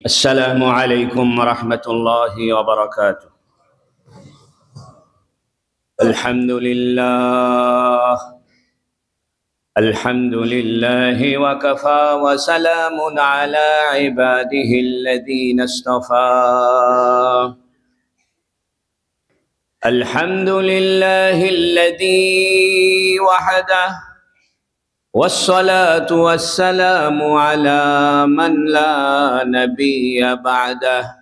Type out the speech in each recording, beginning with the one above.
السلام عليكم ورحمة الله وبركاته. الحمد لله وكفى وسلام على عباده الذين اصطفى. الحمد لله الذي وحده والصلاة والسلام على من لا نبي بعده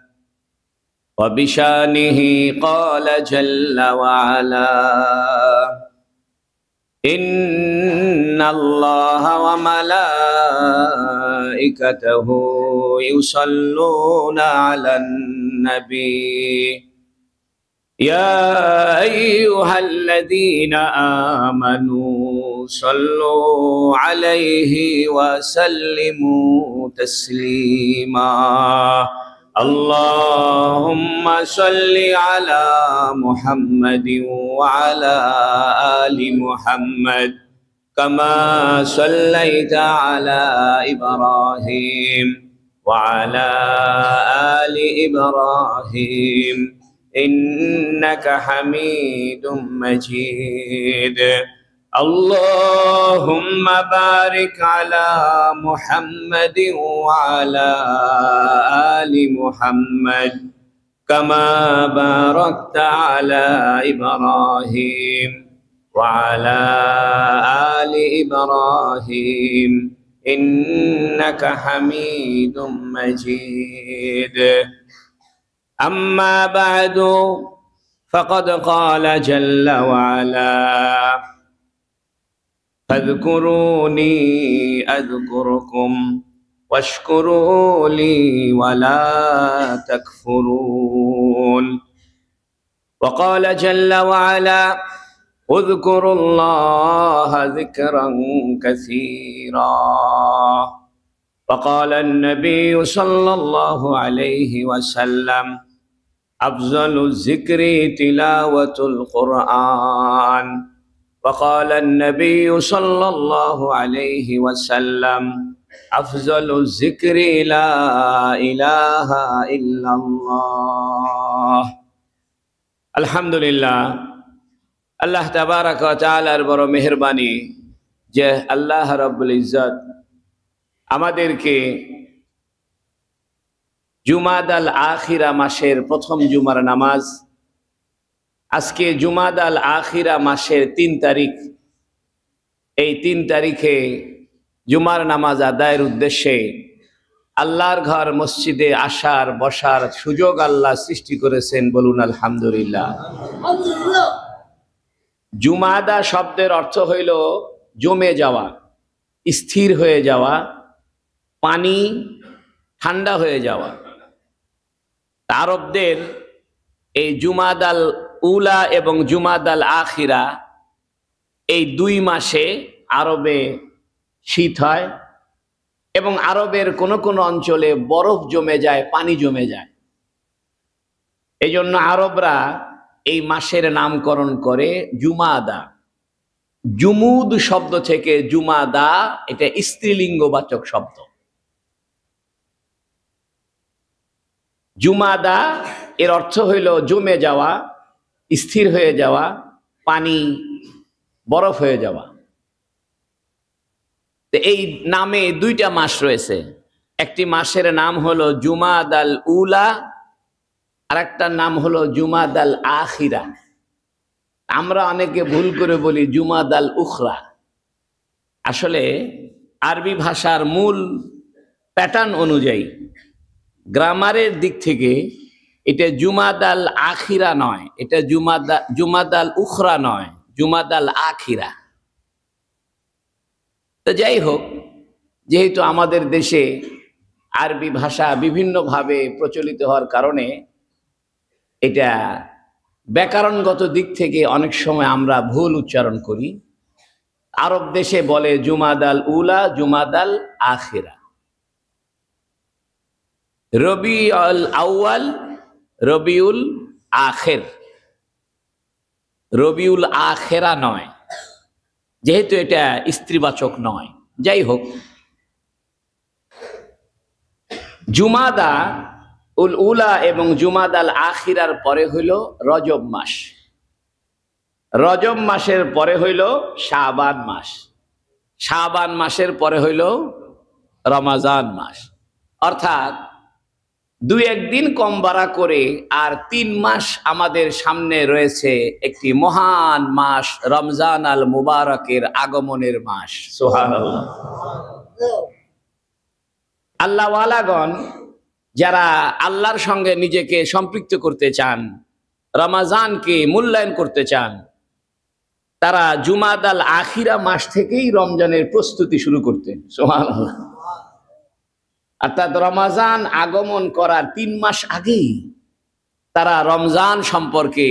وبشانه قال جل وعلا إن الله وملائكته يصلون على النبي يا أيها الذين آمنوا صلوا عليه وسلموا تسليما. اللهم صل على محمد وعلى آل محمد كما صليت على إبراهيم وعلى آل إبراهيم إنك حميد مجيد. اللهم بارك على محمد وعلى آل محمد كما باركت على إبراهيم وعلى آل إبراهيم إنك حميد مجيد. أما بعد فقد قال جل وعلا فاذكروني أذكركم واشكروا لي ولا تكفرون. وقال جل وعلا اذكروا الله ذكرا كثيرا. وقال النبي صلى الله عليه وسلم أفضل الذكر تلاوة القرآن. وقال النبي صلى الله عليه وسلم أفضل الذكر لا إله إلا الله. الحمد لله আল্লাহ তাবারাক ওয়া তাআলার বড় মেহেরবানি যে আল্লাহ রাব্বুল ইজ্জত আমাদেরকে জুমাদাল আখিরা মাসের প্রথম জুমার নামাজ, আজকে জুমাদাল আখিরা মাসের ৩ তারিখ, এই ৩ তারিখে জুমার নামাজ আদায়ের উদ্দেশ্যে আল্লাহর ঘর মসজিদে আসার বসার সুযোগ আল্লাহ সৃষ্টি করেছেন। বলুন আলহামদুলিল্লাহ। জুমাদা শব্দের অর্থ হইল জমে যাওয়া, স্থির হয়ে যাওয়া, পানি ঠান্ডা হয়ে যাওয়া। আরবদের এই জুমাদাল উলা এবং জুমাদাল আখিরা এই ২ মাসে আরবে শীত হয় এবং আরবের কোন কোন অঞ্চলে বরফ জমে যায়, পানি জমে যায়। এই জন্য আরবরা এই মাসের নামকরণ করে জুমাদা। জুমুদ শব্দ থেকে জুমাদা, এটা স্ত্রীলিঙ্গবাচক শব্দ। জুমাদা এর অর্থ হইল জমে যাওয়া, স্থির হয়ে যাওয়া, পানি বরফ হয়ে যাওয়া। তো এই নামে ২টা মাস রয়েছে। একটি মাসের নাম হলো জুমাদাল উলা, আর একটা নাম হলো জুমাদাল আখিরা। আমরা অনেকে ভুল করে বলি জুমাদাল উখরা। আসলে আরবি ভাষার মূল প্যাটার্ন অনুযায়ী, গ্রামারের দিক থেকে এটা জুমাদাল আখিরা নয়, এটা জুমাদাল উখরা নয়, জুমাদাল আখিরা। তো যাই হোক, যেহেতু আমাদের দেশে আরবি ভাষা বিভিন্নভাবে প্রচলিত হওয়ার কারণে এটা ব্যাকরণগত দিক থেকে অনেক সময় আমরা ভুল উচ্চারণ করি। আরব দেশে বলে জুমাদাল উলা, জুমাদাল আখিরা। রবিউল আউয়াল, রবিউল আখের, রবিউল আখেরা নয়, যেহেতু এটা স্ত্রীবাচক নয়। যাই হোক, জুমাদা উল উলা এবং জুমাদাল আখিরার পরে হইল রজব মাস। রজব মাসের পরে হইল শাবান মাস। শাবান মাসের পরে হইল রমাজান মাস। অর্থাৎ দুই একদিন কম বাড়া করে আর 3 মাস আমাদের সামনে রয়েছে একটি মহান মাস, রমজান আল মুবারকের আগমনের মাস। সুবহানাল্লাহ। আল্লাহওয়ালাগণ যারা আল্লাহর সঙ্গে নিজেকে সম্পৃক্ত করতে চান, রমাজানকে মূল্যায়ন করতে চান, তারা জুমাদাল আখিরা মাস থেকেই রমজানের প্রস্তুতি শুরু করতেন। সুবহানাল্লাহ। অর্থাৎ রমজান আগমন করার 3 মাস আগেই তারা রমজান সম্পর্কে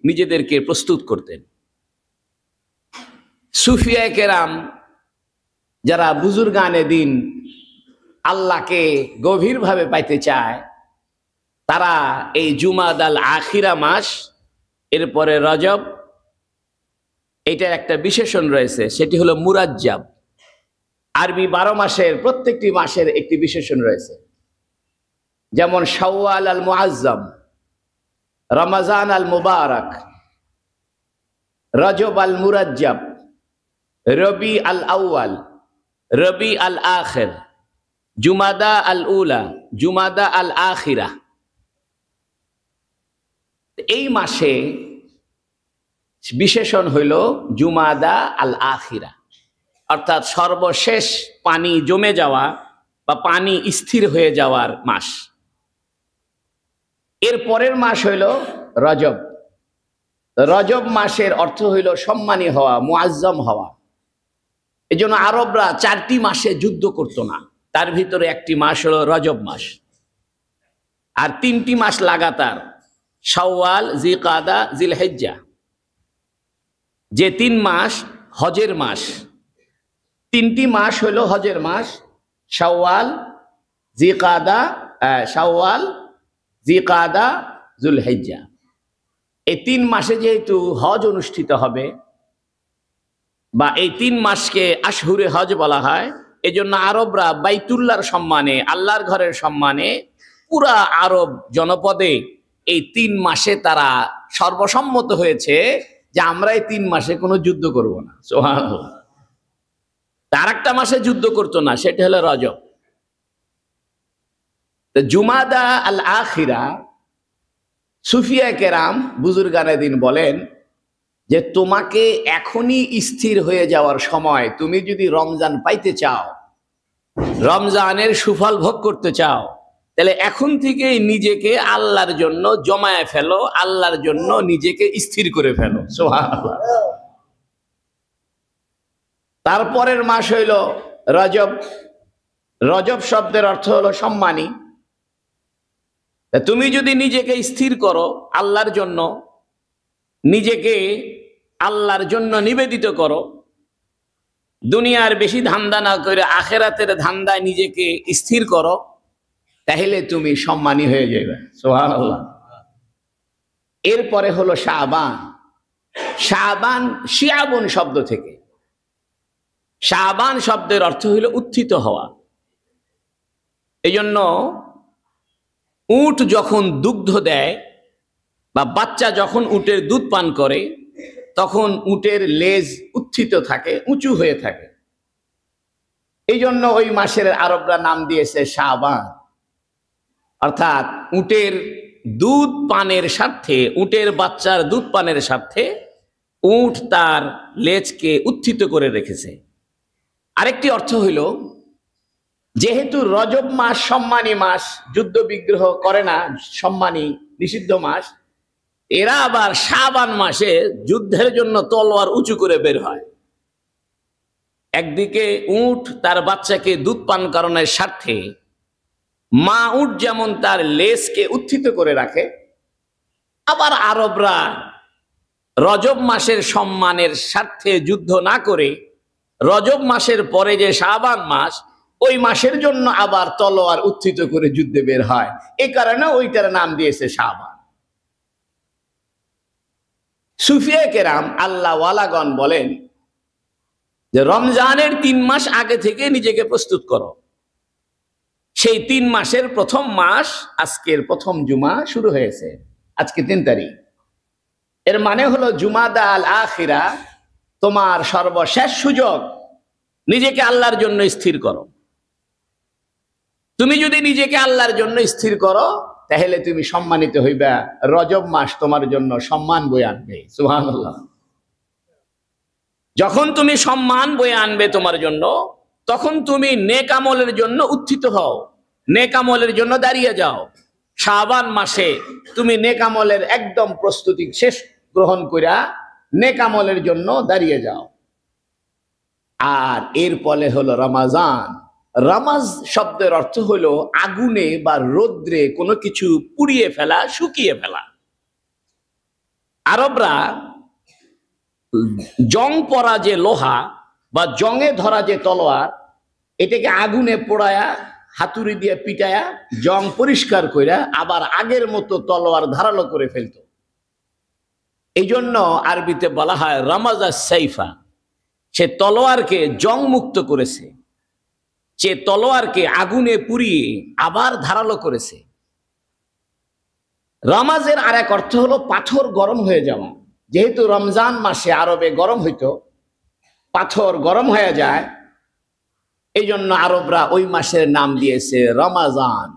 নিজেদেরকে প্রস্তুত করতেন। সুফিয়ায়ে কেরাম যারা বুজুর্গানে দিন আল্লাহকে গভীরভাবে পাইতে চায়, তারা এই জুমাদাল আখিরা মাস, এরপরে রজব, এটার একটা বিশেষণ রয়েছে, সেটি হলো মুরাজ্জাব। আরবি 12 মাসের প্রত্যেকটি মাসের একটি বিশেষণ রয়েছে। যেমন শাওয়াল আল মুআজ্জাম, রমজান আল মুবারক, রজব আল মুরাজ্জাব, রবি আল আউয়াল, রবি আল আখির, জুমাদা আল উলা, জুমাদা আল আখিরা। এই মাসে বিশেষণ হইল জুমাদা আল আখিরা, অর্থাৎ সর্বশেষ পানি জমে যাওয়া বা পানি স্থির হয়ে যাওয়ার মাস। এর পরের মাস হইল রজব। রজব মাসের অর্থ হইল সম্মানী হওয়া, মুআজ্জম হওয়া। এজন্য আরবরা 4টি মাসে যুদ্ধ করত না, তার ভিতরে একটি মাস হলো রজব মাস। আর 3টি মাস লাগাতার, শাওয়াল, জিলকাদা, জিলহিজ্জা, যে 3 মাস হজের মাস। 3টি মাস হলো হজের মাস, শাওয়াল, জিলকাদা, যুলহিজ্জা। এই 3 মাসে যেহেতু হজ অনুষ্ঠিত হবে, বা এই 3 মাসকে আশহুরে হজ বলা হয়, এজন্য আরবরা বাইতুল্লাহর সম্মানে, আল্লাহর ঘরের সম্মানে পুরা আরব জনপদে এই 3 মাসে তারা সর্বসম্মত হয়েছে যে আমরা এই 3 মাসে কোনো যুদ্ধ করব না। সুবহানাল্লাহ। তার একটা মাসে যুদ্ধ করতো না, সেটা হলো রজব। জুমাদা আল আখিরা, সুফিয়ায়ে কেরাম বুজুর্গানে দিন বলেন যে তোমাকে এখনই স্থির হয়ে যাওয়ার সময়, তুমি যদি রমজান পাইতে চাও, রমজানের সুফল ভোগ করতে চাও, তাহলে এখন থেকে নিজেকে আল্লাহর জন্য জমায়ে ফেলো, আল্লাহর জন্য নিজেকে স্থির করে ফেলো। সুবহানাল্লাহ। তারপরের মাস হইল রজব। রজব শব্দের অর্থ হলো সম্মানী। তুমি যদি নিজেকে স্থির করো আল্লাহর জন্য, নিজেকে আল্লাহর জন্য নিবেদিত করো, দুনিয়ার বেশি ধান্দা না করে আখিরাতের ধান্দায় নিজেকে স্থির করো, তাহলে তুমি সম্মানী হয়ে যাবে। সুবহানাল্লাহ। এরপরে হলো শাবান। শাবান শিয়াবুন শব্দ থেকে। শাবান শব্দের অর্থ হইল উত্থিত হওয়া। এজন্য উট যখন দুগ্ধ দেয় বা বাচ্চা যখন উটের দুধ পান করে, তখন উটের লেজ উত্থিত থাকে, উঁচু হয়ে থাকে। এই জন্য ওই মাসের আরবরা নাম দিয়েছে শাবান। অর্থাৎ উটের দুধ পানের স্বার্থে, উটের বাচ্চার দুধ পানের স্বার্থে উট তার লেজকে উত্থিত করে রেখেছে। আরেকটি অর্থ হইল, যেহেতু রজব মাস সম্মানী মাস, যুদ্ধ বিগ্রহ করে না, সম্মানী নিষিদ্ধ মাস, এরা আবার শাবান মাসে যুদ্ধের জন্য তলোয়ার উঁচু করে বের হয়। একদিকে উট তার বাচ্চাকে দুধ পান করানোর স্বার্থে মা উট যেমন তার লেজকে উত্থিত করে রাখে, আবার আরবরা রজব মাসের সম্মানের স্বার্থে যুদ্ধ না করে রজব মাসের পরে যে শাবান মাস, ওই মাসের জন্য আবার তলোয়ার উত্থিত করে যুদ্ধে বের হয়। এই কারণে ওইটার নাম দিয়েছে শাবান। সুফিয়ায়ে কেরাম আল্লাহ ওয়ালাগণ বলেন যে রমজানের 3 মাস আগে থেকে নিজেকে প্রস্তুত করো। সেই 3 মাসের প্রথম মাস আজকের প্রথম জুমা শুরু হয়েছে, আজকে 3 তারিখ। এর মানে হলো জুমাদা আল আখিরা, তোমার সর্বশেষ সুযোগ। নিজেকে আল্লাহর জন্য স্থির করো। তুমি যদি নিজেকে আল্লাহর জন্য স্থির করো তাহলে তুমি সম্মানিত হইবা। রজব মাস তোমার জন্য সম্মান বয়ে আনবে। সুবহানাল্লাহ। যখন তুমি সম্মান বয়ে আনবে তোমার জন্য, তখন তুমি নেক আমলের জন্য উত্থিত হও, নেক আমলের জন্য দাঁড়িয়ে যাও। শাবান মাসে তুমি নেক আমলের একদম প্রস্তুতি শেষ গ্রহণ কইরা নেক আমলের জন্য দাঁড়িয়ে যাও। আর এর পরে হলো রমাজান। রামাজ শব্দের অর্থ হলো আগুনে বা রৌদ্রে কোনো কিছু পুড়িয়ে ফেলা, শুকিয়ে ফেলা। আরবরা জং পরা যে লোহা বা জংয়ে ধরা যে তলোয়ার, এটাকে আগুনে পোড়ায়া হাতুড়ি দিয়ে পিটায়া জং পরিষ্কার কইরা আবার আগের মতো তলোয়ার ধারালো করে ফেলতো। এই জন্য আরবিতে বলা হয় রামাজা সাইফা। সে তলোয়ারকে জং মুক্ত করেছে, সে তলোয়ারকে আগুনে পুড়িয়ে আবার ধারালো করেছে। রামাজের আর এক অর্থ হলো পাথর গরম হয়ে যাওয়া। যেহেতু রমজান মাসে আরবে গরম হইতো, পাথর গরম হয়ে যায়, এই জন্য আরবরা ওই মাসের নাম দিয়েছে রমাজান।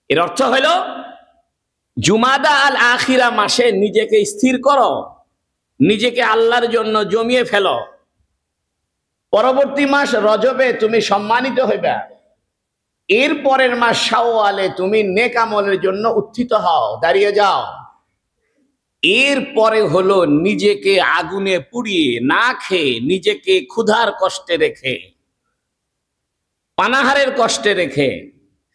এর অর্থ হলো জুমাদা আল আখিরা মাসে নিজেকে স্থির করো, নিজেকে আল্লাহর জন্য জমিয়ে ফেলো। পরবর্তী মাস রজবে তুমি সম্মানিত হইবা। এর পরের মাস শাওয়ালে তুমি নেক আমলের জন্য উত্থিত হও, দাঁড়িয়ে যাও। এর পরে হলো নিজেকে আগুনে পুড়িয়ে না খেয়ে, নিজেকে ক্ষুধার কষ্টে রেখে, পানাহারের কষ্টে রেখে,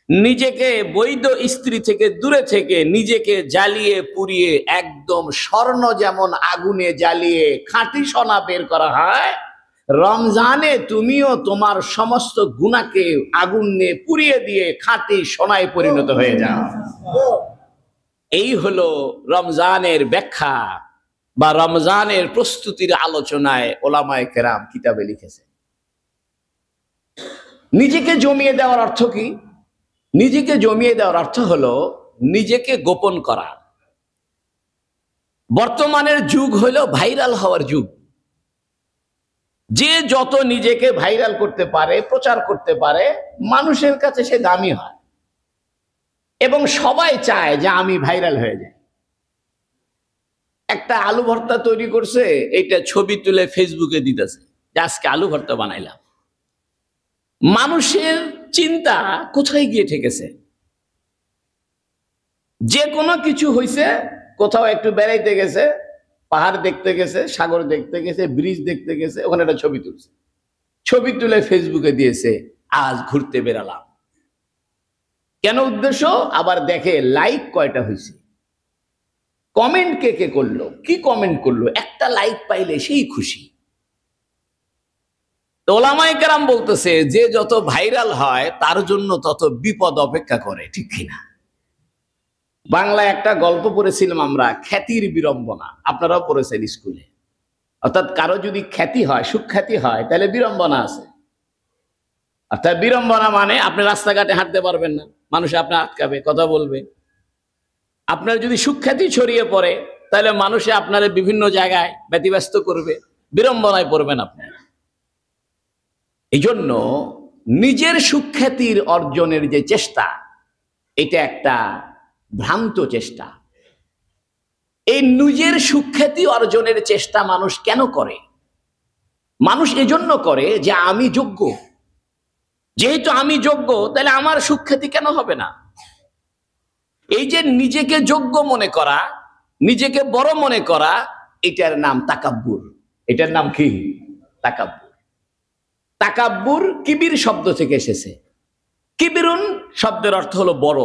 নিজেকে বৈধ স্ত্রী থেকে দূরে থেকে নিজেকে জ্বালিয়ে পুড়িয়ে একদম স্বর্ণ যেমন আগুনে জ্বালিয়ে খাঁটি সোনা বের করা হয়, রমজানে তুমিও তোমার সমস্ত গুনাহকে আগুনে পুড়িয়ে দিয়ে খাঁটি সোনায় পরিণত হয়ে যাও। এই হলো রমজানের ব্যাখ্যা বা রমজানের প্রস্তুতির আলোচনায় ওলামায়ে কেরাম কিতাবে লিখেছে। নিজেকে জমিয়ে দেওয়ার অর্থ কি? নিজেকে জমিয়ে দেওয়ার অর্থ হলো নিজেকে গোপন করা। বর্তমানের যুগ হলো ভাইরাল হওয়ার যুগ। যে যত নিজেকে ভাইরাল করতে পারে, প্রচার করতে পারে, মানুষের কাছে সে দামি হয় এবং সবাই চায় যে আমি ভাইরাল হয়ে যাই। একটা আলু ভর্তা তৈরি করছে, এটা ছবি তুলে ফেসবুকে দিতেছে যে আজকে আলু ভর্তা বানাইলাম। মানুষের চিন্তা কোথায় গিয়ে ঠেকেছে? যে কোনো কিছু হইছে, কোথাও একটু বেড়াইতে গেছে, পাহাড় দেখতে গেছে, সাগর দেখতে গেছে, ব্রিজ দেখতে গেছে, ওখানে একটা ছবি তুলছে, ছবি তুলে ফেসবুকে দিয়েছে, আজ ঘুরতে বেরালাম। কেন উদ্দেশ্য? আবার দেখে লাইক কয়টা হয়েছে, কমেন্ট কে কে করলো, কি কমেন্ট করলো, একটা লাইক পাইলে সেই খুশি। ওলামায়ে কেরাম বলতেছে যে যত ভাইরাল হয় তার জন্য তত বিপদ অপেক্ষা করে, ঠিক কিনা? বাংলায় একটা গল্প পড়েছিলাম আমরা, খ্যাতির বিড়ম্বনা। আপনারাও পড়েছেন স্কুলে। অর্থাৎ কারো যদি খ্যাতি হয়, সুখ্যাতি হয়, তাহলে বিড়ম্বনা আছে। অর্থাৎ বিড়ম্বনা মানে আপনি রাস্তাঘাটে হাঁটতে পারবেন না, মানুষ আপনার আটকাবে, কথা বলবে। আপনার যদি সুখ্যাতি ছড়িয়ে পড়ে তাহলে মানুষে আপনার বিভিন্ন জায়গায় ব্যতিব্যস্ত করবে, বিড়ম্বনায় পড়বেন আপনি। এই জন্য নিজের সুখ্যাতির অর্জনের যে চেষ্টা, এটা একটা ভ্রান্ত চেষ্টা। এই নিজের সুখ্যাতি অর্জনের চেষ্টা মানুষ কেন করে? মানুষ এজন্য করে যে আমি যোগ্য। যেহেতু আমি যোগ্য, তাহলে আমার সুখ্যাতি কেন হবে না? এই যে নিজেকে যোগ্য মনে করা, নিজেকে বড় মনে করা, এটার নাম তাকাব্বুর। এটার নাম কি? তাকাব্বুর। তাকাব্বুর কিবির শব্দ থেকে এসেছে। কিবিরুন শব্দের অর্থ হলো বড়,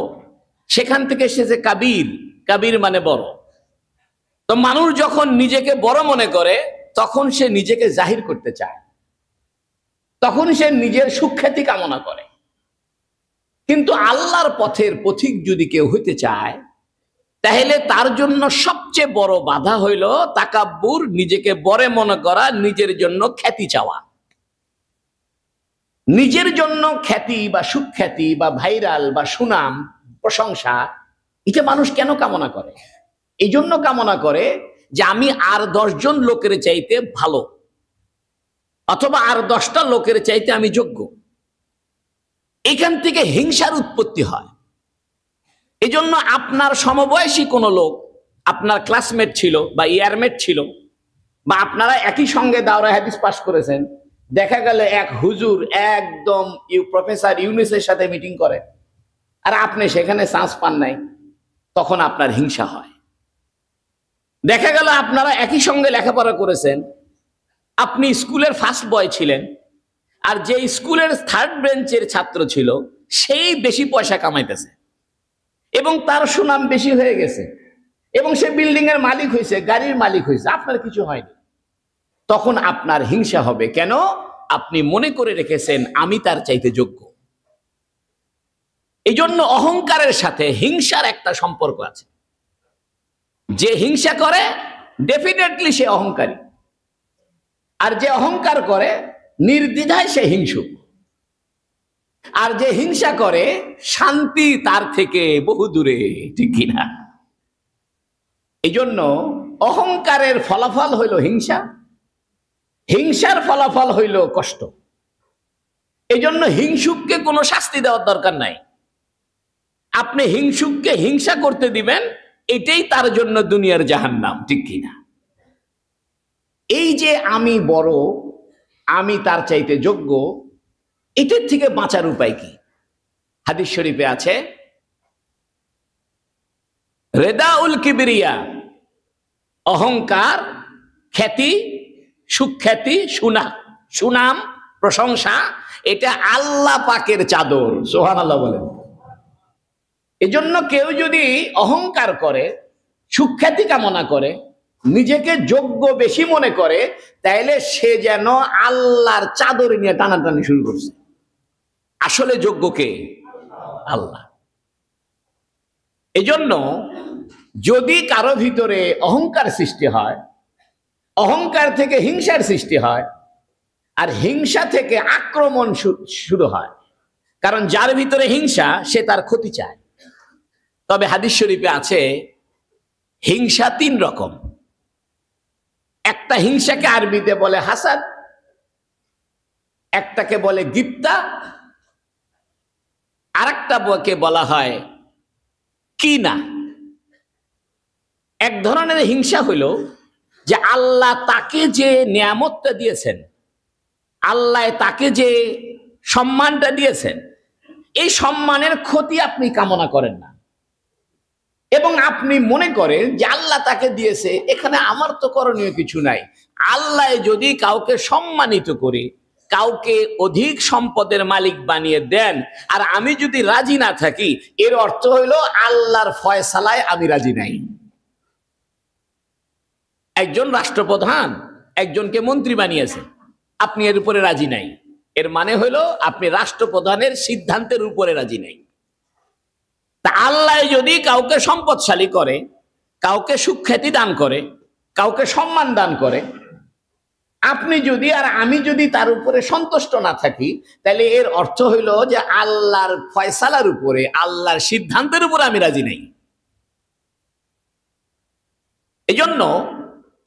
সেখান থেকে এসেছে কাবির। কাবির মানে বড়। তো মানুষ যখন নিজেকে বড় মনে করে তখন সে নিজেকে জাহির করতে চায়, তখন সে নিজের সুখ্যাতি কামনা করে। কিন্তু আল্লাহর পথের পথিক যদি কেউ হইতে চায়, তাহলে তার জন্য সবচেয়ে বড় বাধা হইল তাকাব্বুর, নিজেকে বড় মনে করা, নিজের জন্য খ্যাতি চাওয়া। নিজের জন্য খ্যাতি বা সুখ্যাতি বা ভাইরাল বা সুনাম প্রশংসা, এটা মানুষ কেন কামনা করে? এই জন্য কামনা করে যে আমি আর 10 জন লোকের চাইতে ভালো, অথবা আর 10টা লোকের চাইতে আমি যোগ্য। এখান থেকে হিংসার উৎপত্তি হয়। এই জন্য আপনার সমবয়সী কোনো লোক, আপনার ক্লাসমেট ছিল বা ইয়ারমেট ছিল, বা আপনারা একই সঙ্গে দাওরা হাদিস পাস করেছেন, দেখা গেল এক হুজুর একদম প্রফেসর ইউনুসের সাথে মিটিং করে, আর আপনি সেখানে চান্স পান নাই, তখন আপনার হিংসা হয়। দেখা গেল আপনারা একই সঙ্গে লেখাপড়া করেছেন, আপনি স্কুলের ফার্স্ট বয় ছিলেন, আর যে স্কুলের 3rd বেঞ্চের ছাত্র ছিল সেই বেশি পয়সা কামাইতেছে এবং তার সুনাম বেশি হয়ে গেছে, এবং সে বিল্ডিং এর মালিক হয়েছে, গাড়ির মালিক হয়েছে, আপনার কিছু হয়নি। তখন আপনার হিংসা হবে। কেন? আপনি মনে করে রেখেছেন আমি তার চাইতে যোগ্য। এই জন্য অহংকারের সাথে হিংসার একটা সম্পর্ক আছে। যে হিংসা করে ডেফিনেটলি সে অহংকারী, আর যে অহংকার করে নির্দ্বিধায় সে হিংসুক। আর যে হিংসা করে শান্তি তার থেকে বহু দূরে, ঠিক কিনা? এই জন্য অহংকারের ফলাফল হইল হিংসা, হিংসার ফলাফল হইল কষ্ট। এই জন্য হিংসুককে কোনো শাস্তি দেওয়ার দরকার নাই। আপনি হিংসুককে হিংসা করতে দিবেন, এটাই তার জন্য দুনিয়ার জাহান্নাম, ঠিক কিনা? এই যে আমি বড়, আমি তার চাইতে যোগ্য, এটার থেকে বাঁচার উপায় কি? হাদিস শরীফে আছে, রেদাউল কিবরিয়া, অহংকার, খ্যাতি, সুখ্যাতি, সুনাম, প্রশংসা, এটা আল্লাহ পাকের চাদর। সুবহানাল্লাহ বলেন। এজন্য কেউ যদি অহংকার করে, সুখ্যাতি কামনা করে, নিজেকে যোগ্য বেশি মনে করে, তাইলে সে যেন আল্লাহর চাদর নিয়ে টানাটানি শুরু করছে। আসলে যোগ্য কে? আল্লাহ। এজন্য যদি কারো ভিতরে অহংকার সৃষ্টি হয়, অহংকার থেকে হিংসার সৃষ্টি হয়, আর হিংসা থেকে আক্রমণ শুরু হয়, কারণ যার ভিতরে হিংসা সে তার ক্ষতি চায়। তবে হাদিস শরীফে আছে হিংসা 3 রকম। একটা হিংসাকে আরবিতে বলে হাসাদ, একটাকে বলে গিপ্তা, আরেকটাকে বলা হয় কিনা। এক ধরনের হিংসা হইল যে আল্লাহ তাকে যে নিয়ামতটা দিয়েছেন, আল্লাহ তাকে যে সম্মানটা দিয়েছেন, এই সম্মানের ক্ষতি আপনি কামনা করেন না, এবং আপনি মনে করেন যে আল্লাহ তাকে দিয়েছে, এখানে আমার তো করণীয় কিছু নাই। আল্লাহ যদি কাউকে সম্মানিত করে, কাউকে অধিক সম্পদের মালিক বানিয়ে দেন, আর আমি যদি রাজি না থাকি, এর অর্থ হইল আল্লাহর ফয়সালায় আমি রাজি নাই। একজন রাষ্ট্রপ্রধান একজনকে মন্ত্রী বানিয়েছে, আপনি এর উপরে রাজি নাই, এর মানে হলো আপনি রাষ্ট্রপ্রধানের সিদ্ধান্তের উপরে রাজি নাই। তা আল্লাহ যদি কাউকে সম্পদশালী করে, কাউকে সুখ্যাতি দান করে, কাউকে সম্মান দান করে, আপনি যদি আর আমি যদি তার উপরে সন্তুষ্ট না থাকি, তাহলে এর অর্থ হইল যে আল্লাহর ফয়সালার উপরে, আল্লাহর সিদ্ধান্তের উপরে আমি রাজি নাই। এজন্য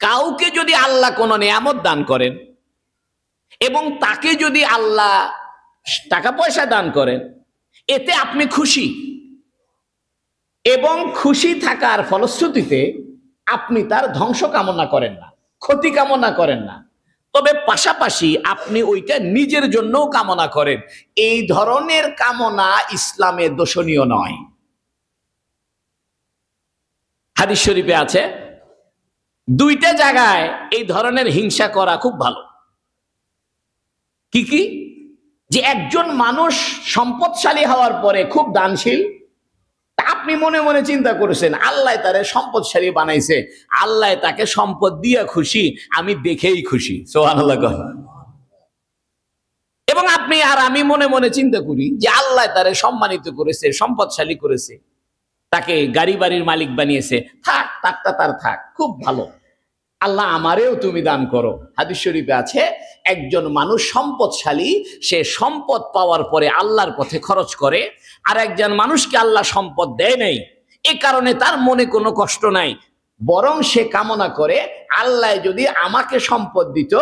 কাউকে যদি আল্লাহ কোনো নিয়ামত দান করেন, এবং তাকে যদি আল্লাহ টাকা পয়সা দান করেন, এতে আপনি খুশি, এবং খুশি থাকার ফলশ্রুতিতে আপনি তার ধ্বংস কামনা করেন না, ক্ষতি কামনা করেন না, তবে পাশাপাশি আপনি ওইটা নিজের জন্যও কামনা করেন। এই ধরনের কামনা ইসলামে দোষণীয় নয়। হাদিস শরীফে আছে 2টা জায়গায় এই ধরনের হিংসা করা খুব ভালো। কি কি? যে একজন মানুষ সম্পদশালী হওয়ার পরে খুব দানশীল, আপনি মনে মনে চিন্তা করেছেন আল্লাহ তারে সম্পদশালী বানাইছে, আল্লাহ তাকে সম্পদ দিয়া খুশি, আমি দেখেই খুশি। সুবহানাল্লাহ। এবং আপনি আর আমি মনে মনে চিন্তা করি যে আল্লাহ তারে সম্মানিত করেছে, সম্পদশালী করেছে, তাকে গাড়ি বাড়ির মালিক বানিয়েছে, থাক, তাকটা তার থাক, খুব ভালো। আল্লাহ আমারেও তুমি দান করো। হাদিস শরীফে আছে, একজন মানুষ সম্পদশালী, সে সম্পদ পাওয়ার পরে আল্লাহর পথে খরচ করে, আর একজন মানুষকে আল্লাহ সম্পদ দেয় নাই, এ কারণে তার মনে কোনো কষ্ট নাই, বরং সে কামনা করে আল্লাহ যদি আমাকে সম্পদ দিত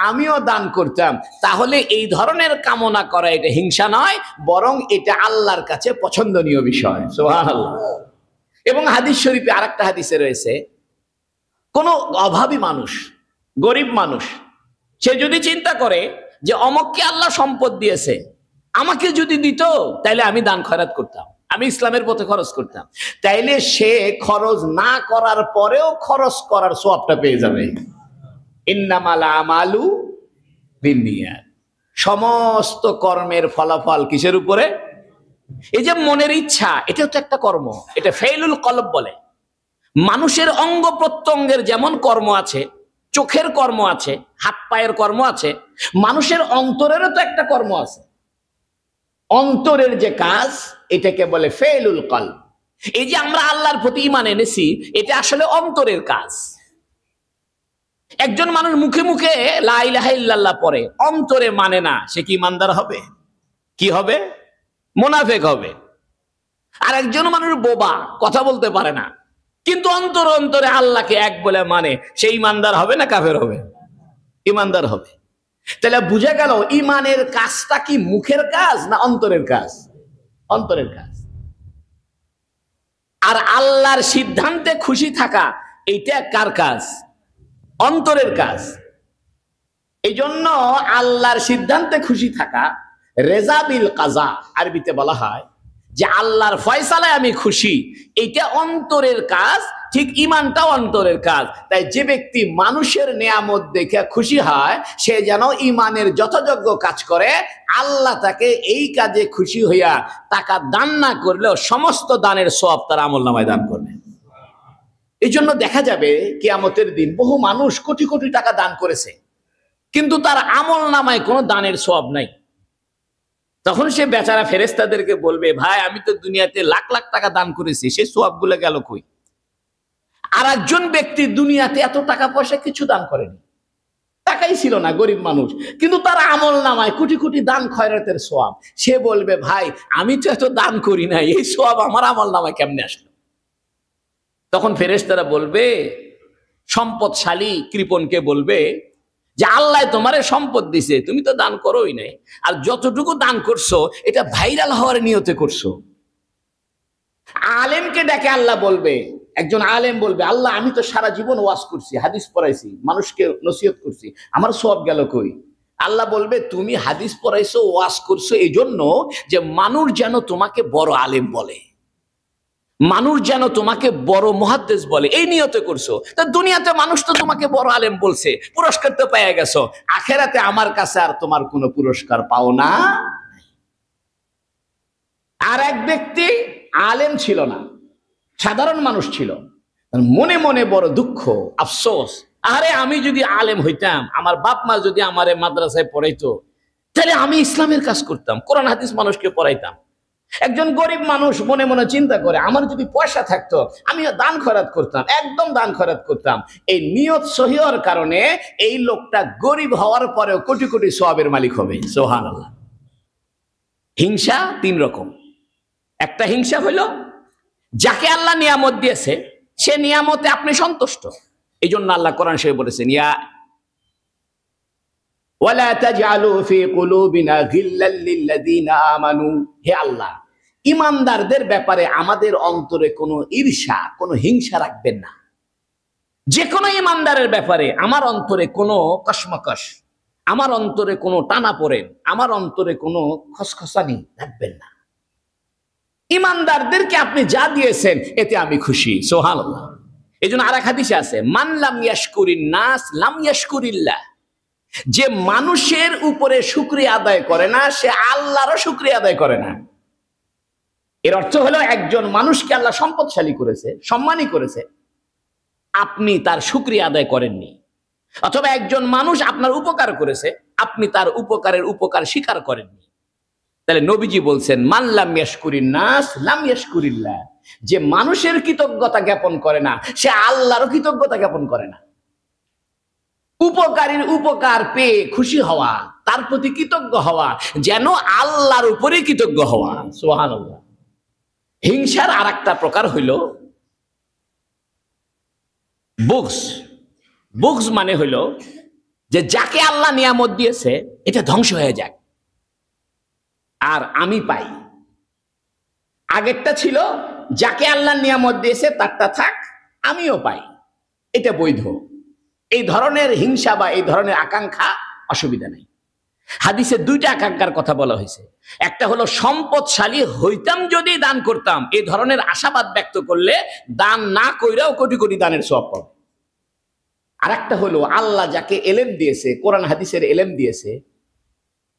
আমিও দান করতাম। তাহলে এই ধরনের কামনা করা এটা হিংসা নয়, বরং এটা আল্লাহর কাছে পছন্দনীয় বিষয়। সুবহানাল্লাহ। এবং হাদিস শরীফে আরেকটা হাদিসে রয়েছে, কোন অভাবী মানুষ, গরিব মানুষ, সে যদি চিন্তা করে যে অমককে আল্লাহ সম্পদ দিয়েছে, আমাকে যদি দিত তাইলে আমি দান খয়রাত করতাম, আমি ইসলামের পথে খরচ করতাম, তাইলে সে খরচ না করার পরেও খরচ করার সওয়াবটা পেয়ে যাবে। ইন্নামাল আমালু বিন্নিয়াত, সমস্ত কর্মের ফলাফল কিসের উপরে? এই যে মনের ইচ্ছা, এটাও তো একটা কর্ম, এটা ফেইলুল কলব বলে। মানুষের অঙ্গ প্রত্যঙ্গের যেমন কর্ম আছে, চোখের কর্ম আছে, হাত পায়ের কর্ম আছে, মানুষের অন্তরেরও তো একটা কর্ম আছে। অন্তরের যে কাজ, এটাকে বলে ফেইলুল কলব। এই যে আমরা আল্লাহর প্রতি ঈমান এনেছি, এটা আসলে অন্তরের কাজ। একজন মানুষ মুখে মুখে লা ইলাহা ইল্লাল্লাহ পড়ে, অন্তরে মানে না, সে কি ঈমানদার হবে? কি হবে? মুনাফিক হবে। আর একজন মানুষ বোবা, কথা বলতে পারে না, কিন্তু অন্তর অন্তরে আল্লাহকে এক বলে মানে, সে ঈমানদার হবে না কাফের হবে? ঈমানদার হবে। তাহলে বুঝা গেল ঈমানের কাজটা কি মুখের কাজ না অন্তরের কাজ? অন্তরের কাজ। আর আল্লাহর সিদ্ধান্তে খুশি থাকা, এইটা কার কাজ? অন্তরের কাজ। এই জন্য আল্লাহর সিদ্ধান্তে খুশি থাকা, রেজা বিল কাজা, আরবিতে বলা হয় যে আল্লাহর ফয়সালায় আমি খুশি, এইটা অন্তরের কাজ। ঠিক ঈমানটাও অন্তরের কাজ। তাই যে ব্যক্তি মানুষের নেয়ামত দেখে খুশি হয়, সে যেন ঈমানের যথাযোগ্য কাজ করে, আল্লাহ তাকে এই কাজে খুশি হইয়া টাকা দান না করলেও সমস্ত দানের সওয়াব তার আমলনামায় দান করবে। এই জন্য দেখা যাবে কিয়ামতের দিন বহু মানুষ কোটি কোটি টাকা দান করেছে, কিন্তু তার আমলনামায় কোনো দানের সওয়াব নাই। তখন সে বেচারা ফেরেশতাদেরকে বলবে, ভাই আমি তো দুনিয়াতে লাখ লাখ টাকা দান করেছি, সেই সওয়াবগুলো গেল কই? আর একজন ব্যক্তি দুনিয়াতে এত টাকা পয়সা কিছু দান করেনি, টাকাই ছিল না, গরিব মানুষ, কিন্তু তার আমলনামায় কোটি কোটি দান খয়রাতের সওয়াব। সে বলবে, ভাই আমি তো এত দান করি না, এই সওয়াব আমার আমলনামায় কেমনে আসলো? তখন ফেরেশতারা বলবে, সম্পদশালী কৃপণকে বলবে যে আল্লাহ তোমারে সম্পদ দিছে, তুমি তো দান করোই নাই, আর যতটুকু দান করছো এটা ভাইরাল হওয়ার নিয়তে করছো। আলেমকে ডেকে আল্লাহ বলবে, একজন আলেম বলবে, আল্লাহ আমি তো সারা জীবন ওয়াজ করছি, হাদিস পড়াইছি, মানুষকে নসিহত করছি, আমার সওয়াব গেল কই? আল্লাহ বলবে, তুমি হাদিস পড়াইছো, ওয়াজ করছো এই জন্য যে মানুষ যেন তোমাকে বড় আলেম বলে, মানুষ যেন তোমাকে বড় মুহাদ্দিস বলে, এই নিয়তে করছো। তা দুনিয়াতে মানুষ তো তোমাকে বড় আলেম বলছে, পুরস্কার তো পেয়ে গেছো, আখেরাতে আমার কাছে আর তোমার কোনো পুরস্কার পাও না। আর এক ব্যক্তি আলেম ছিল না, সাধারণ মানুষ ছিল, মনে মনে বড় দুঃখ, আফসোস, আরে আমি যদি আলেম হইতাম, আমার বাপ মা যদি আমারে মাদ্রাসায় পড়াইতো, তাহলে আমি ইসলামের কাজ করতাম, কোরআন হাদিস মানুষকে পড়াইতাম। একজন গরিব মানুষ মনে মনে চিন্তা করে, আমার যদি পয়সা থাকতো আমি দান খয়রাত করতাম, একদম দান খয়রাত করতাম। এই নিয়ত সহি হওয়ার কারণে এই লোকটা গরিব হওয়ার পরেও কোটি কোটি সওয়াবের মালিক হবে। সুবহানাল্লাহ। হিংসা তিন রকম। একটা হিংসা হলো যাকে আল্লাহ নিয়ামত দিয়েছে, সে নিয়ামতে আপনি সন্তুষ্ট, এই জন্য আল্লাহ কোরআন শরীফে বলেছেন, ইয়া ওয়ালা তাজআলু ফি কুলুবিনা গিল্লাল লিল্লাযিনা আমানু, হে আল্লাহ ঈমানদারদের ব্যাপারে আমাদের অন্তরে কোনো ঈর্ষা, কোনো হিংসা রাখবেন না। যে কোনো ঈমানদারের ব্যাপারে আমার অন্তরে কোনো কসমকস, আমার অন্তরে কোনো টানাপোড়েন, আমার অন্তরে কোনো খসখসানি রাখবেন না। ঈমানদারদেরকে আপনি যা দিয়েছেন এতে আমি খুশি। সুবহানাল্লাহ। এই জন্য আরেক হাদিসে আছে, মান লাম ইয়াশকুরিন নাস লাম ইয়াশকুরিল্লাহ, যে মানুষের উপরে শুকরিয়া আদায় করে না, সে আল্লাহরও শুকরিয়া আদায় করে না। এর অর্থ হলো একজন মানুষকে আল্লাহ সম্পদশালী করেছে, সম্মানী করেছে, আপনি তার শুকরিয়া আদায় করেননি। অথবা একজন মানুষ আপনার উপকার করেছে, আপনি তার উপকারের উপকার স্বীকার করেননি। তাহলে নবীজি বলছেন, মান লাম ইয়াশকুরিন নাস লাম ইয়াশকুরিল্লাহ, যে মানুষের কৃতজ্ঞতা জ্ঞাপন করে না, সে আল্লাহরও কৃতজ্ঞতা জ্ঞাপন করে না। উপকারীর উপকার পেয়ে খুশি হওয়া, তার প্রতি কৃতজ্ঞ হওয়া, যেন আল্লাহর উপরে কৃতজ্ঞ হওয়া। সুবহানাল্লাহ। হিংসার আর একটা প্রকার হইল বুগস। বুগস মানে হইল যে যাকে আল্লাহ নিয়ামত দিয়েছে এটা ধ্বংস হয়ে যায় আর আমি পাই। আগেরটা ছিল যাকে আল্লাহ নিয়ামত দিয়েছে তারটা থাক, আমিও পাই, এটা বৈধ। এই ধরনের হিংসা বা এই ধরনের আকাঙ্ক্ষা অসুবিধা নেই। হাদিসে দুইটা আকাঙ্ক্ষার কথা বলা হয়েছে। একটা হলো সম্পদশালী হইতাম যদি দান করতাম, এই ধরনের আশাবাদ ব্যক্ত করলে দান না কইরাও কোটি কোটি দানের সওয়াব পাবে। আর একটা হলো আল্লাহ যাকে এলেম দিয়েছে, কোরআন হাদিসের এলেম দিয়েছে,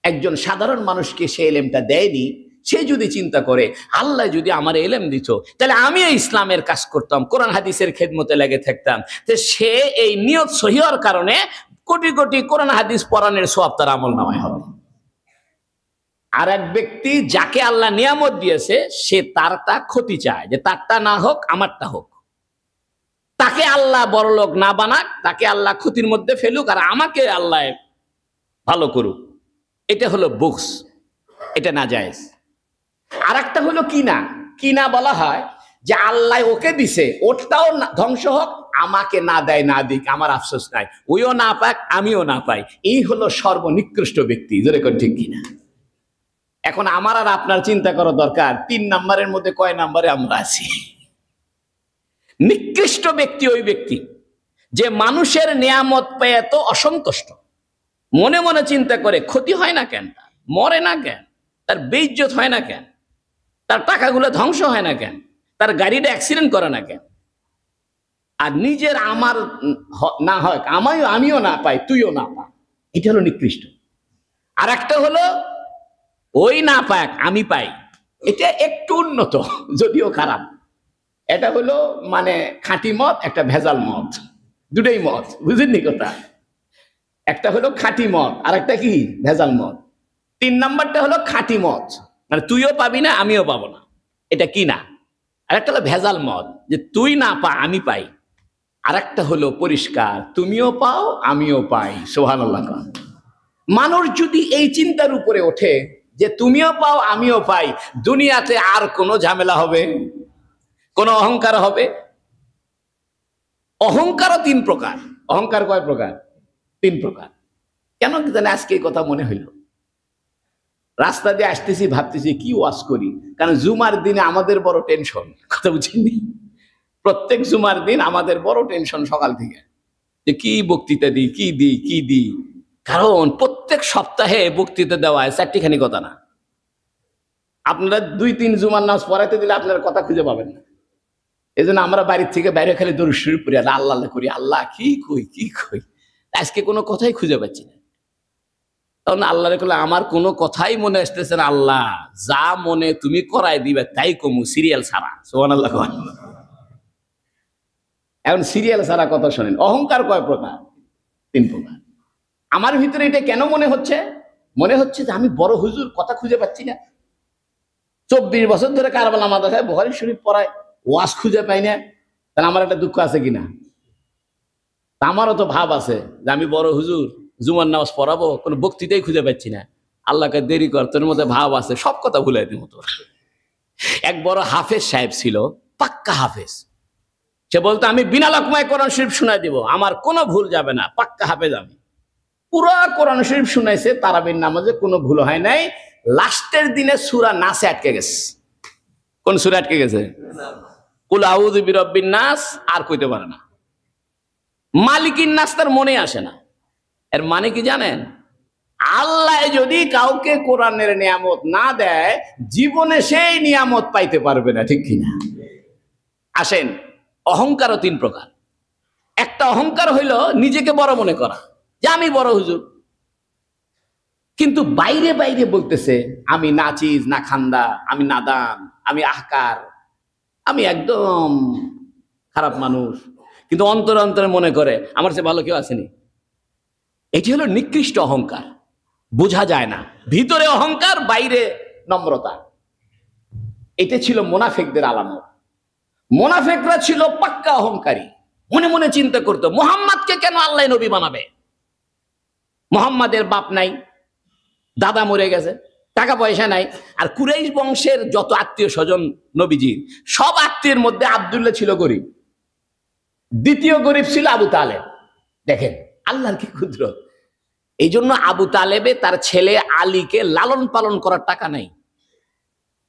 একজন সাধারণ মানুষকে সে এলেমটা দেয়নি, সে যদি চিন্তা করে আল্লাহ যদি আমার এলেম দিত তাহলে আমিও ইসলামের কাজ করতাম, কোরআন হাদিসের খেদমতে লেগে থাকতাম, তো সে এই নিয়ত সহি হওয়ার কারণে কোটি কোটি কোরআন হাদিস পড়ানোর সওয়াব তার আমলনামায় হবে। আর এক ব্যক্তি যাকে আল্লাহ নিয়ামত দিয়েছে সে তারটা ক্ষতি চায়, যে তারটা না হোক আমারটা হোক, তাকে আল্লাহ বড়লোক না বানাক, তাকে আল্লাহ ক্ষতির মধ্যে ফেলুক আর আমাকে আল্লাহ ভালো করুক। এটা হলো বুগস, এটা নাজায়েজ। আর একটা হলো কিনা। কিনা বলা হয় যে আল্লাহ ওকে দিছে, ওটাও ধ্বংস হোক, আমাকে না দেয় না দিক, আমার আফসোস নাই, ওইও না পাক আমিও না পাই। এই হলো সর্বনিকৃষ্ট ব্যক্তি। যেরকম ঠিক কিনা? এখন আমার আর আপনার চিন্তা করা দরকার 3 নাম্বারের মধ্যে কয় নাম্বারে আমরা আছি। নিকৃষ্ট ব্যক্তি ওই ব্যক্তি যে মানুষের নিয়ামত পেয়ে তো অসন্তুষ্ট, মনে মনে চিন্তা করে ক্ষতি হয় না কেন, মরে না কেন, তার বেইজ্জত হয় না কেন, তার টাকাগুলো ধ্বংস হয় না কেন, তার গাড়িটা অ্যাক্সিডেন্ট করে না কেন, আর নিজের আমার না হয় আমিও না পাই তুইও না পা। এটা হলো নিকৃষ্ট। আর একটা হলো ওই না পাক আমি পাই, এটা একটু উন্নত যদিও খারাপ। এটা হলো মানে খাঁটি মদ, একটা ভেজাল মদ, দুটোই মদ, বুঝেননি কথা? একটা হলো খাঁটি মদ আর একটা কি ভেজাল মদ। 3 নাম্বারটা হলো খাঁটি মদ, মানে তুইও পাবি না আমিও পাবো না, এটা কি না। আর একটা হলো ভেজাল মদ, যে তুই না পা আমি পাই। আর একটা হলো পরিষ্কার, তুমিও পাও আমিও পাই। সুবহানাল্লাহ। মানুষ যদি এই চিন্তার উপরে ওঠে যে তুমিও পাও আমিও পাই, দুনিয়াতে আর কোনো ঝামেলা হবে, কোন অহংকার হবে? অহংকারও 3 প্রকার। অহংকার কয় প্রকার? 3 প্রকার। কেন জানে আজকে এই কথা মনে হইল? রাস্তা দিয়ে আসতেছি, ভাবতেছি কি ওয়াজ করি, কারণ জুমার দিনে আমাদের বড় টেনশন। কথা বুঝিনি? প্রত্যেক জুমার দিন আমাদের বড় টেনশন সকাল থেকে, যে কি বক্তৃতা দিই, কি দিই। কারণ প্রত্যেক সপ্তাহে বক্তৃতা দেওয়া হয় 4টিখানি কথা না। আপনারা 2-3 জুমার নামাজ পড়াইতে দিলে আপনারা কথা খুঁজে পাবেন না। এই জন্য আমরা বাড়ির থেকে বাইরে খালি দরুদ শরীফ পড়ি, আল্লাহ আল্লাহ করি, আল্লাহ কি কই। আজকে কোনো কথাই খুঁজে পাচ্ছি না। তখন আল্লাহরে কইলে আমার কোনো কথাই মনে আসতেছে না, আল্লাহ যা মনে তুমি করাই দিবে তাই কমু, সিরিয়াল ছাড়া। সুবহানাল্লাহ। এখন সিরিয়াল ছাড়া কথা শোনেন। অহংকার কয় প্রকার? 3 প্রকার। আমার ভিতরে এটা কেন মনে হচ্ছে? মনে হচ্ছে যে আমি বড় হুজুর, কথা খুঁজে পাচ্ছি না। 24 বছর ধরে কারবালা মাদ্রাসায় বুখারী শরীফ পড়ায়, ওয়াজ খুঁজে পাই না। তাহলে আমার একটা দুঃখ আছে কিনা? আমারও তো ভাব আছে যে আমি বড় হুজুর, জুমার নামাজ পড়াবো, কোনো বক্তৃতাই খুঁজে পাচ্ছি না। আল্লাহকে দেরি কর, তোর মধ্যে ভাব আছে, সব কথা ভুলাই দিব তোর। এক বড় হাফেজ সাহেব ছিল, পাক্কা হাফেজ। সে বলতো আমি বিনা লোকমায় কোরআন শরীফ শোনাই দিব, আমার কোনো ভুল যাবে না, পাক্কা হাফেজ আমি। পুরা কোরআন শরীফ শুনাইছে, তারাবির নামাজে কোনো ভুল হয় নাই। লাস্টের দিনে সূরা নাসে আটকে গেছে। কোন সূরা আটকে গেছে? কুল আউযু বিরাব্বিন নাস। আর কইতে পারে না। মালিকিন নাস তার মনে আসে না। এর মানে কি জানেন? আল্লাহ যদি কাউকে কোরআনের নিয়ামত না দেয়, জীবনে সেই নিয়ামত পাইতে পারবে না, ঠিক কিনা? আসেন, অহংকারও 3 প্রকার। একটা অহংকার হইল নিজেকে বড় মনে করা, যে আমি বড় হুজুর, কিন্তু বাইরে বাইরে বলতেছে আমি নাচিজ না খান্দা, আমি নাদান, আমি আহকার, আমি একদম খারাপ মানুষ, কিন্তু অন্তরে অন্তরে মনে করে আমার চেয়ে ভালো কেউ আসেনি। এটি হলো নিকৃষ্ট অহংকার, বোঝা যায় না। ভিতরে অহংকার, বাইরে নম্রতা। এটা ছিল মুনাফিকদের আলামত। মুনাফিকরা ছিল পাক্কা অহংকারী। মনে মনে চিন্তা করতো মুহাম্মদকে কেন আল্লাহ নবী বানাবে, মুহাম্মাদের বাপ নাই, দাদা মরে গেছে, টাকা পয়সা নাই। আর কুরাইশ বংশের যত আত্মীয় স্বজন নবীজির, সব আত্মীয়ের মধ্যে আব্দুল্লাহ ছিল গরিব, দ্বিতীয় গরিব ছিল আবু তালেব। দেখেন আল্লাহর কি ক্ষুদ্র। এই জন্য আবু তালেবে তার ছেলে আলীকে লালন পালন করার টাকা নাই।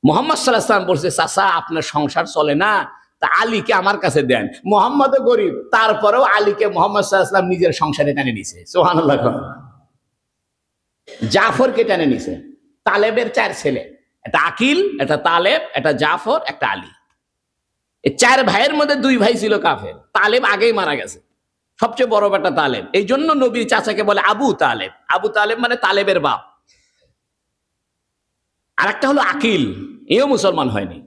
মুহাম্মদ সাল্লাল্লাহু আলাইহি ওয়াসাল্লাম বলছে, চাচা আপনার সংসার চলে না, তা আলীকে আমার কাছে দেন। মুহাম্মদও গরিব, তারপরেও আলীকে মুহাম্মদ সাল্লাল্লাহু আলাইহি ওয়াসাল্লাম নিজের সংসারে টেনে নিছে। সুবহানাল্লাহ। জাফরকে টেনে নিছে। তালেবের 4 ছেলে, একটা আকিল, একটা তালেব, একটা জাফর, একটা আলী। এই 4 ভাইয়ের মধ্যে 2 ভাই ছিল কাফের। তালেব আগেই মারা গেছে, সবচেয়ে বড় বেটা তালেব। এই জন্য নবীর চাচাকে বলে আবু তালেব। আবু তালেব মানে তালেবের বাপ। আর একটা হলো আকিল, এও মুসলমান হয়নি,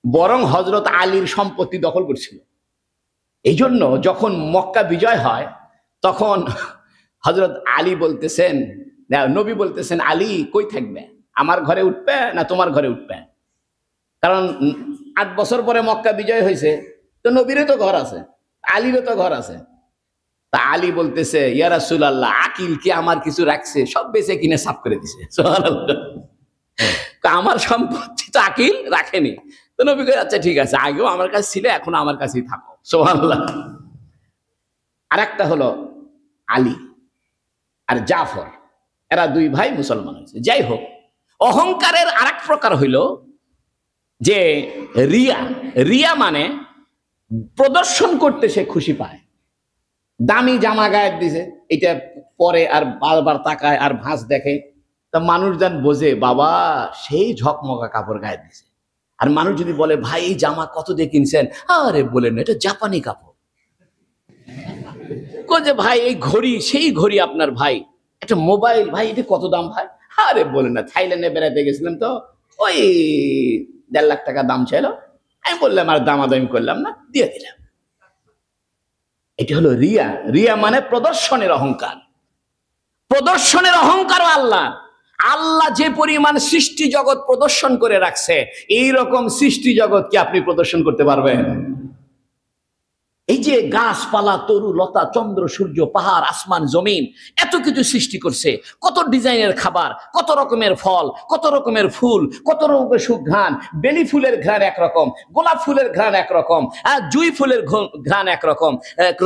বরং হযরত আলীর সম্পত্তি দখল করছিল। এই জন্য যখন মক্কা বিজয় হয়, তখন হযরত আলী বলতেছেন, নবী বলতেছেন, আলী কই থাকবে, আমার ঘরে উঠবে না তোমার ঘরে উঠবে? কারণ 8 বছর পরে মক্কা বিজয় হয়েছে, তো নবীরও তো ঘর আছে, আলীরও তো ঘর আছে। তা আলী বলতেছে, ইয়া রাসূলুল্লাহ, আকিল কি আমার কিছু রাখছে? সব বেচে কিনে সাফ করে দিছে। সুবহানাল্লাহ। আমার সম্পত্তি তো আকিল রাখেনি। তো নবী কয়, আচ্ছা ঠিক আছে, আগেও আমার কাছে ছিল, এখন আমার কাছেই থাকো। সুবহানাল্লাহ। আর একটা হলো আলী আর জাফর, এরা 2 ভাই মুসলমান হয়েছে। যাই হোক, অহংকারের আরেক প্রকার হইল যে রিয়া। রিয়া মানে প্রদর্শন করতে সে খুশি পায়। দামি জামা গায়ে দিছে, এটা পরে আর বারবার তাকায় আর ভাঁজ দেখে, তা মানুষ যেন বোঝে বাবা সেই ঝকমকা কাপড় গায়ে দিছে। আর মানুষ যদি বলে, ভাই এই জামা কত দিয়ে কিনছেন? আরে বলেন না, এটা জাপানি কাপড়। যে ভাই এই ঘড়ি, সেই ঘড়ি আপনার ভাই। একটা মোবাইল, ভাই এটা কত দাম ভাই? আরে বলেন না, থাইল্যান্ডে বেড়াতে গেছিলাম, তো ওই 1.5 লাখ টাকা দাম ছিল। আমি বললাম আর দামাদামি করলাম না, দিয়ে দিলাম। এটা হলো রিয়া। রিয়া মানে প্রদর্শনের অহংকার। প্রদর্শনের অহংকারও আল্লাহ যে পরিমাণ সৃষ্টি জগৎ প্রদর্শন করে রাখছে, এই রকম সৃষ্টি জগৎ কি আপনি প্রদর্শন করতে পারবেন? এই যে গাছপালা, তরু লতা, চন্দ্র সূর্য, পাহাড়, আসমান, জমিন, এত কিছু সৃষ্টি করছে, কত ডিজাইনের খাবার, কত রকমের ফল, কত রকমের ফুল, কত রকমের সুঘ্রাণ। বেলি ফুলের ঘ্রাণ একরকম, গোলাপ ফুলের ঘ্রাণ একরকম, জুঁই ফুলের ঘ্রাণ একরকম,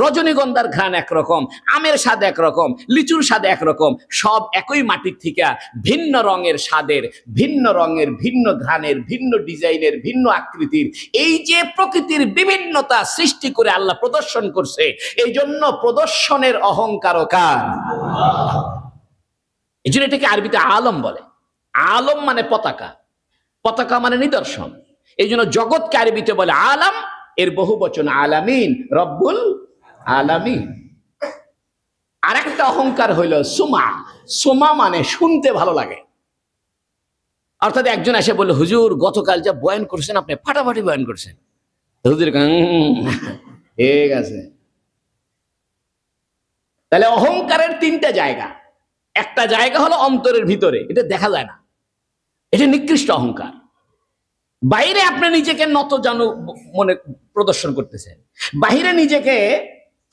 রজনীগন্ধার ঘ্রাণ একরকম, আমের স্বাদ একরকম, লিচুর স্বাদ একরকম। সব একই মাটির থেকে ভিন্ন রঙের স্বাদের, ভিন্ন রঙের, ভিন্ন ঘ্রাণের, ভিন্ন ডিজাইনের, ভিন্ন আকৃতির, এই যে প্রকৃতির বিভিন্নতা সৃষ্টি করে আল্লাহ প্রদর্শন করছে। এই জন্য প্রদর্শনের অহংকারও কার? এই জন্য এটাকে আরবিতে আলম বলে। আলম মানে পতাকা, পতাকা মানে নিদর্শন। এই জন্য জগৎকে আরবিতে বলে আলম, এর বহু বচন আলামিন, রব্বুল আলামিন। আরেকটা অহংকার হইল সুমা। সুমা মানে শুনতে ভালো লাগে। অর্থাৎ একজন এসে বলল, হুজুর গতকাল যা বয়ান করছেন, আপনি ফাটাফাটি বয়ান করছেন। হুজুর ঠিক আছে। তাহলে অহংকারের 3টা জায়গা। একটা জায়গা হলো অন্তরের ভিতরে, এটা দেখা যায় না, এটা নিকৃষ্ট অহংকার। বাইরে আপনি নিজেকে নত জানু মনে প্রদর্শন করতেছেন, বাহিরে নিজেকে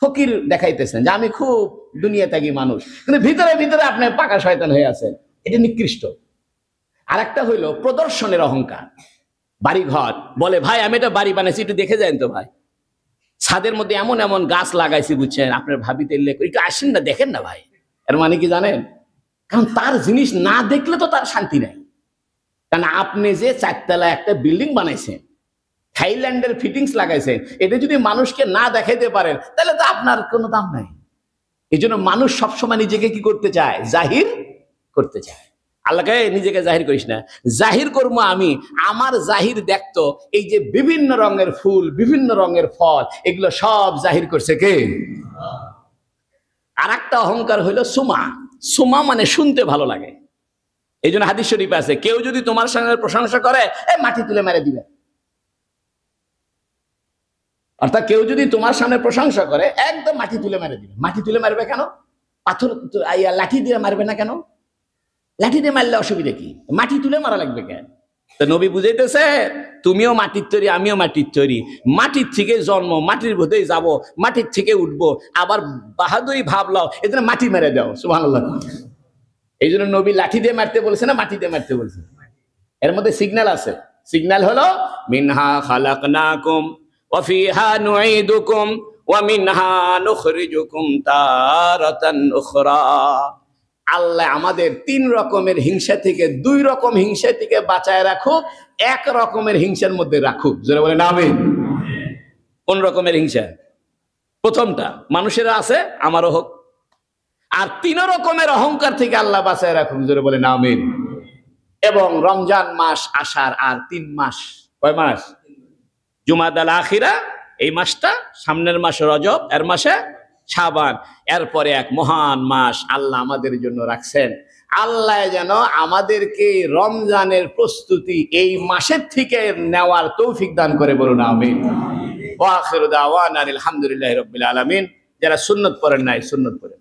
ফকির দেখাইতেছেন যে আমি খুব দুনিয়া ত্যাগী মানুষ, কিন্তু ভিতরে ভিতরে আপনি পাকা শয়তান হয়ে আছেন, এটা নিকৃষ্ট। আর একটা হইলো প্রদর্শনের অহংকার। বাড়ি ঘর বলে, ভাই আমি এটা বাড়ি বানাইছি, একটু দেখে যান তো ভাই, ছাদের মধ্যে এমন এমন গাছ লাগাইছি, বুঝছেন, আপনার ভাবিতে একটু আসেন না, দেখেন না ভাই। এর মানে কি জানেন? কারণ তার জিনিস না দেখলে তো তার শান্তি নাই। কারণ আপনি যে 4 তলা একটা বিল্ডিং বানাইছেন, থাইল্যান্ডের ফিটিংস লাগাইছেন, এটা যদি মানুষকে না দেখাইতে পারেন, তাহলে তো আপনার কোনো দাম নাই। এই জন্য মানুষ সবসময় নিজেকে কি করতে চায়? জাহির করতে চায়। আল্লাহকে নিজেকে জাহির করিস না, জাহির করবো আমি। আমার জাহির দেখতো, এই যে বিভিন্ন রঙের ফুল, বিভিন্ন রঙের ফল, এগুলো সব জাহির করছে কে? আর একটা অহংকার হইল সুমা। সুমা মানে শুনতে ভালো লাগে। এই জন্য হাদিস শরীফে আছে, কেউ যদি তোমার সঙ্গে প্রশংসা করে, মাটি তুলে মেরে দিবে। অর্থাৎ কেউ যদি তোমার সামনে প্রশংসা করে, একদম মাটি তুলে মেরে দিবে। মাটি তুলে মারবে কেন? পাথর লাঠি দিয়ে মারবে না কেন? লাঠি দিয়ে মারলে অসুবিধা কি? মাটি তুলে মারা লাগবে কেন? তো নবী বুঝাইতেছে তুমিও মাটির তৈরি, আমিও মাটির তৈরি, মাটির থেকে জন্ম, মাটির মধ্যেই যাব, মাটির থেকে উঠবো, আবার বাহাদুরি ভাবলাও এজন্য মাটি মেরে দাও। সুবহানাল্লাহ। এই জন্য নবী লাঠি দিয়ে মারতে বলেছে না মাটি দিয়ে মারতে বলেছে? এর মধ্যে সিগন্যাল আছে। সিগন্যাল হলো মিনহা খালাকনাকুম ওয়া ফিহা নুঈদুকুম ওয়া মিনহা নুখরিজুকুম তারাতান উখরা। আল্লাহ আমাদের 3 রকমের হিংসা থেকে 2 রকম হিংসা থেকে বাঁচায় রাখুক, 1 রকমের হিংসার মধ্যে রাখুক। জোরে বলেন আমিন। কোন রকমের হিংসা? প্রথমটা মানুষেরা আছে, আমারও হোক। আর 3 রকমের অহংকার থেকে আল্লাহ বাঁচায় রাখুক। জোরে বলেন আমিন। এবং রমজান মাস আসার আর 3 মাস। কয় মাস? জুমাদাল আখিরা এই মাসটা, সামনের মাসে রজব, এর মাসে শাবান, এরপরে এক মহান মাস আল্লাহ আমাদের জন্য রাখছেন। আল্লাহ যেন আমাদেরকে রমজানের প্রস্তুতি এই মাসের থেকে নেওয়ার তৌফিক দান করে, বলুন আমিন। ওয়া আখিরু দাওয়ানা আলহামদুলিল্লাহি রাব্বিল আলামিন। যারা সুন্নত পড়েন নাই সুন্নত পড়েন।